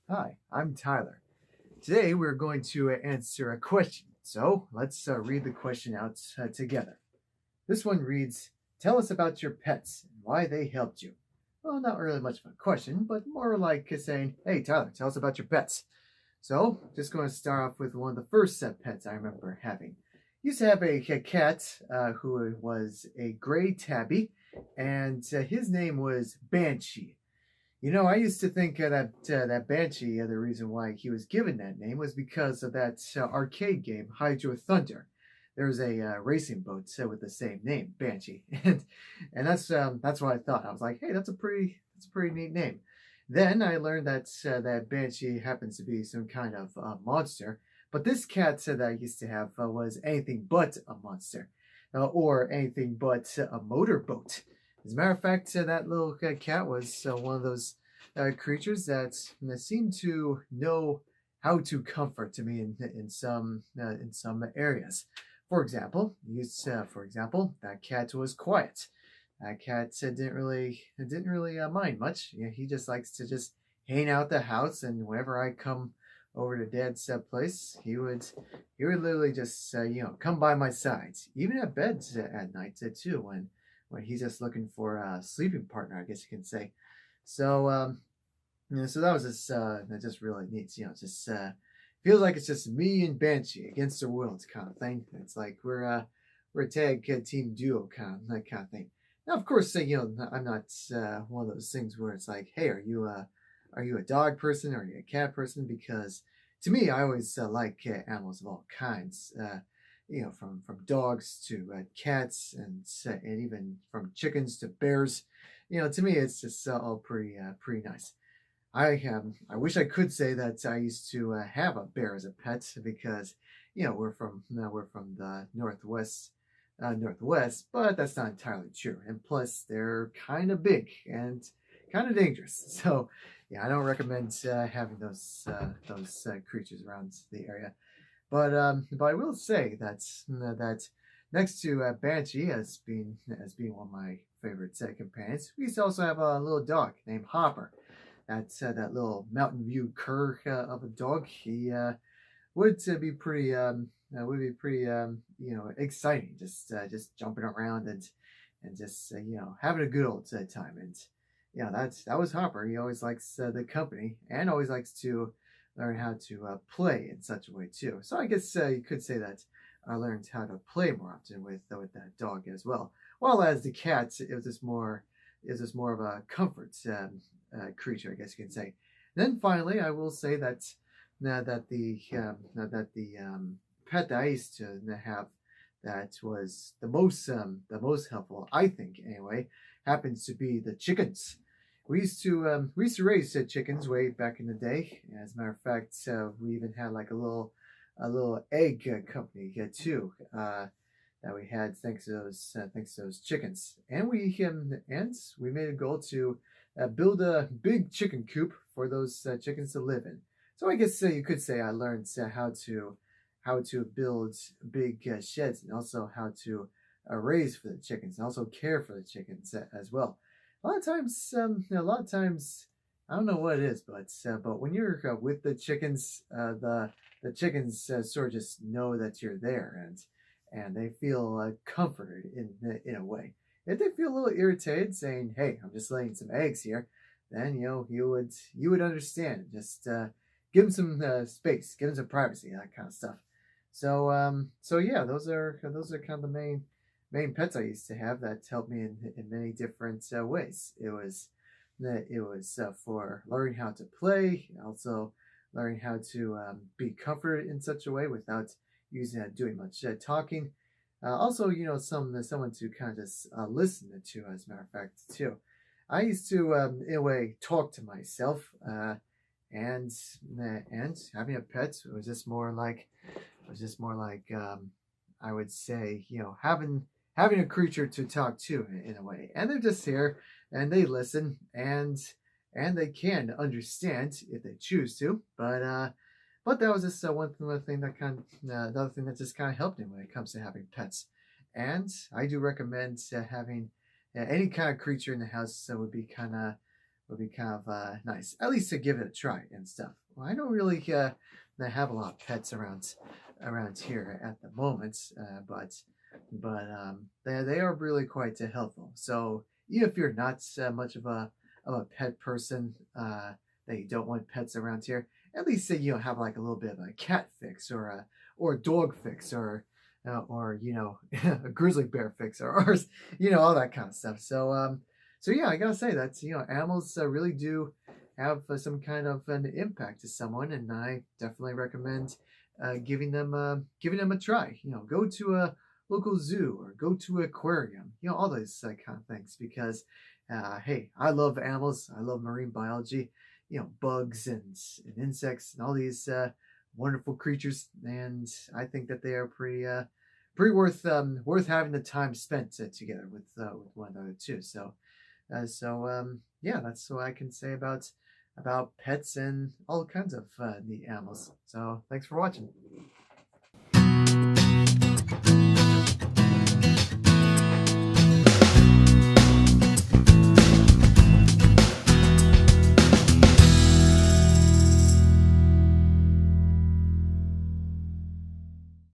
Hi, I'm Tyler. Today we're going to answer a question. So let's read the question out together. This one reads, tell us about your pets and why they helped you. Well, not really much of a question, but more like saying, hey Tyler, tell us about your pets. So just going to start off with one of the first pets I remember having. Used to have a cat who was a gray tabby, and his name was Banshee. I used to think that Banshee, the reason why he was given that name was because of that arcade game, Hydro Thunder. There's a racing boat with the same name, Banshee, and that's what I thought. I was like, hey, that's a pretty neat name. Then I learned that Banshee happens to be some kind of monster, but this cat that I used to have was anything but a monster, or anything but a motorboat. As a matter of fact, that little cat was one of those creatures that seemed to know how to comfort to me in some areas. For example, that cat was quiet. That cat didn't really mind much. He just likes to just hang out the house, and whenever I come over to Dad's place, he would literally just come by my side, even at bed at night too, when he's just looking for a sleeping partner, I guess you can say. So so that was just really neat. Just feels like it's just me and Banshee against the world kind of thing. It's like we're a tag team duo kind of thing. Now, of course, I'm not one of those things where it's like, hey, are you a dog person or are you a cat person? Because to me, I always like animals of all kinds. From dogs to cats and even from chickens to bears. To me, it's just all pretty nice. I wish I could say that I used to have a bear as a pet because we're from the northwest, but that's not entirely true. And plus, they're kind of big and kind of dangerous. So yeah, I don't recommend having those creatures around the area. But I will say that next to Banshee as being one of my favorite companions, we used to also have a little dog named Hopper. That's that little Mountain View cur of a dog. He would be pretty exciting, just jumping around and just having a good old time. And yeah, that was Hopper. He always likes the company and always likes to learn how to play in such a way too. So I guess you could say that I learned how to play more often with that dog as well. While as the cat, it was just more of a comfort creature, I guess you can say. Then finally, I will say that now that the pet that I used to have that was the most helpful, I think anyway, happens to be the chickens. We used to raise chickens way back in the day. As a matter of fact, we even had like a little egg company here too. That we had thanks to those chickens, and we made a goal to build a big chicken coop for those chickens to live in. So I guess you could say I learned how to build big sheds, and also how to raise for the chickens and also care for the chickens as well. A lot of times, I don't know what it is, but when you're with the chickens, the chickens sort of just know that you're there, and they feel comforted in a way. If they feel a little irritated, saying, "Hey, I'm just laying some eggs here," then you would understand. Just give them some space, give them some privacy, that kind of stuff. So yeah, those are kind of the main pets I used to have that helped me in many different ways. It was for learning how to play, also learning how to be comforted in such a way without doing much talking. Also, someone to kind of just listen to, as a matter of fact, too. I used to, in a way, talk to myself, and having a pet was just more like I would say, having a creature to talk to in a way, and they're just here and they listen and they can understand if they choose to, but that was just one thing that another thing that just kind of helped me when it comes to having pets. And I do recommend having any kind of creature in the house that would be would be kind of nice, at least to give it a try and stuff. Well, I don't really have a lot of pets around here at the moment, but they are really quite helpful. So even if you're not much of a pet person, that you don't want pets around here, at least say you have like a little bit of a cat fix or a dog fix or a grizzly bear fix or all that kind of stuff. So yeah, I gotta say that animals really do have some kind of an impact to someone, and I definitely recommend giving them a try. Go to a local zoo or go to an aquarium. All those kind of things, because hey, I love animals. I love marine biology. Bugs and insects and all these wonderful creatures, and I think that they are pretty worth having the time spent together with one another too. So yeah, that's what I can say about pets and all kinds of neat animals. So thanks for watching.